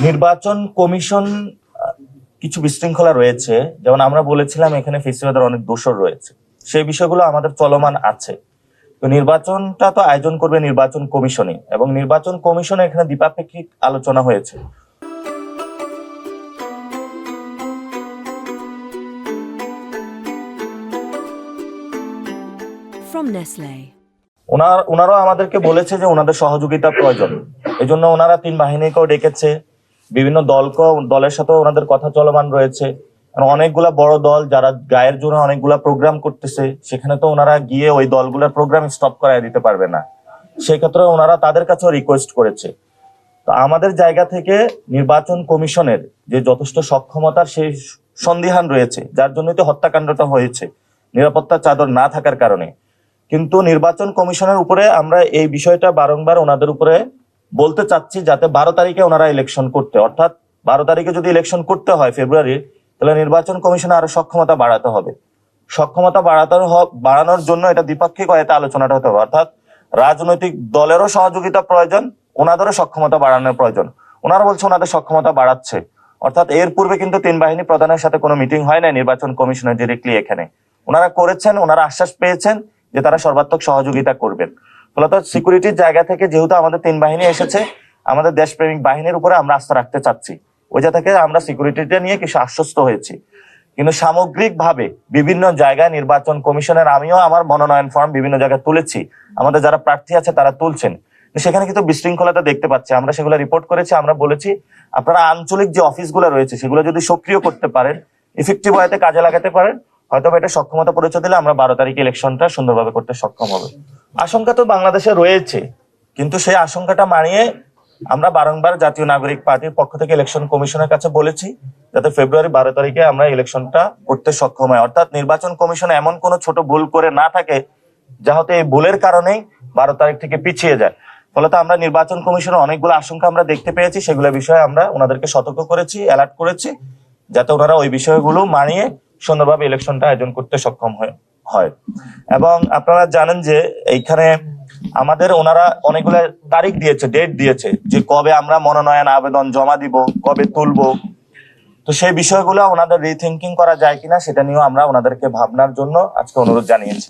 নির্বাচন কমিশন কিছু বিশৃঙ্খলা রয়েছে, যেমন আমরা বলেছিলাম এখানে ফেসিবাদের অনেক দোষর রয়েছে, সেই বিষয়গুলো আমাদের চলমান আছে। তো নির্বাচনটা তো আয়োজন করবে নির্বাচন কমিশনই, এবং নির্বাচন কমিশনে এখানে দ্বিপাক্ষিক আলোচনা হয়েছে। From Nestle. ওনারাও আমাদেরকে বলেছে যে ওনাদের সহযোগিতা প্রয়োজন, এই জন্য ওনারা 3 বাহিনীকেও ডেকেছে, বিভিন্ন দলের সাথে ওনাদের কথা চলমান রয়েছে। অনেকগুলা বড় দল যারা গায়ের জন্য অনেকগুলা প্রোগ্রাম করতেছে, সেখানে তো ওনারা গিয়ে ওই দলগুলোর প্রোগ্রাম স্টপ করায় দিতে পারবে না, সেক্ষেত্রে ওনারা তাদের কাছেও রিকোয়েস্ট করেছে। তো আমাদের জায়গা থেকে নির্বাচন কমিশনের যে যথেষ্ট সক্ষমতার সেই সন্দিহান রয়েছে, যার জন্যই তো হত্যাকাণ্ডটা হয়েছে, নিরাপত্তা চাদর না থাকার কারণে। কিন্তু নির্বাচন কমিশনের উপরে আমরা এই বিষয়টা বারংবার ওনাদের উপরে বলতে চাচ্ছি, যাতে 12 তারিখে ওনারা ইলেকশন করতে, অর্থাৎ 12 তারিখে যদি ইলেকশন করতে হয় ফেব্রুয়ারি, তাহলে নির্বাচন কমিশনে আরো সক্ষমতা বাড়াতে হবে। সক্ষমতা বাড়ানোর জন্য এটা দ্বিপাক্ষিক হয়তো আলোচনাটা হতে হবে, অর্থাৎ রাজনৈতিক দলেরও সহযোগিতা প্রয়োজন, ওনাদেরও সক্ষমতা বাড়ানোর প্রয়োজন। ওনারা বলছে ওনাদের সক্ষমতা বাড়াচ্ছে, অর্থাৎ এর পূর্বে কিন্তু 3 বাহিনী প্রধানের সাথে কোনো মিটিং হয় না নির্বাচন কমিশনের ডিরেক্টলি এখানে। ওনারা করেছেন, ওনারা আশ্বাস পেয়েছেন যে তারা সর্বাত্মক সহযোগিতা করবেন। ফলত সিকিউরিটির জায়গা থেকে যেহেতু আমাদের 3 বাহিনী এসেছে, আমাদের দেশপ্রেমিক বাহিনীর উপরে আমরা আস্থা রাখতে চাচ্ছি, ওইটা থেকে আমরা সিকিউরিটিটা নিয়ে কিছু আশ্বস্ত হয়েছি। কিন্তু সামগ্রিকভাবে বিভিন্ন জায়গায় নির্বাচন কমিশনের, আমিও আমার মনোনয়ন ফর্ম বিভিন্ন জায়গায় তুলেছি, আমাদের যারা প্রার্থী আছে তারা তুলছেন, সেখানে কিন্তু বিশৃঙ্খলতা দেখতে পাচ্ছি। আমরা সেগুলো রিপোর্ট করেছি, আমরা বলেছি আপনারা আঞ্চলিক যে অফিসগুলো রয়েছে সেগুলো যদি সক্রিয় করতে পারেন, ইফেক্টিভ ওয়েতে কাজে লাগাতে পারেন, হয়তো এটা সক্ষমতা পরিচয় দিলে আমরা 12 তারিখে ইলেকশনটা সুন্দরভাবে করতে সক্ষম হবে। আশঙ্কা তো বাংলাদেশে রয়েছে, কিন্তু সেই আশঙ্কাটা মানিয়ে আমরা বারংবার জাতীয় নাগরিক পার্টির পক্ষ থেকে ইলেকশন কমিশনের কাছে বলেছি যাতে ফেব্রুয়ারি 12 তারিখে আমরা ইলেকশনটা করতে সক্ষম হয়, অর্থাৎ নির্বাচন কমিশন এমন কোনো ছোট ভুল করে না থাকে যা হতে এই ভুলের কারণেই 12 তারিখ থেকে পিছিয়ে যায়। ফলত আমরা নির্বাচন কমিশনের অনেকগুলো আশঙ্কা আমরা দেখতে পেয়েছি, সেগুলো বিষয়ে আমরা ওনাদেরকে সতর্ক করেছি, অ্যালার্ট করেছি, যাতে ওনারা ওই বিষয়গুলো মানিয়ে সুন্দরভাবে ইলেকশনটা আয়োজন করতে সক্ষম হয়। এবং আপনারা জানেন যে এইখানে আমাদের ওনারা অনেকগুলো তারিখ দিয়েছে, ডেট দিয়েছে, যে কবে আমরা মনোনয়ন আবেদন জমা দিব, কবে তুলবো। তো সেই বিষয়গুলো ওনাদের রিথিঙ্কিং করা যায় কিনা সেটা নিয়েও আমরা ওনাদেরকে ভাবনার জন্য আজকে অনুরোধ জানিয়েছি।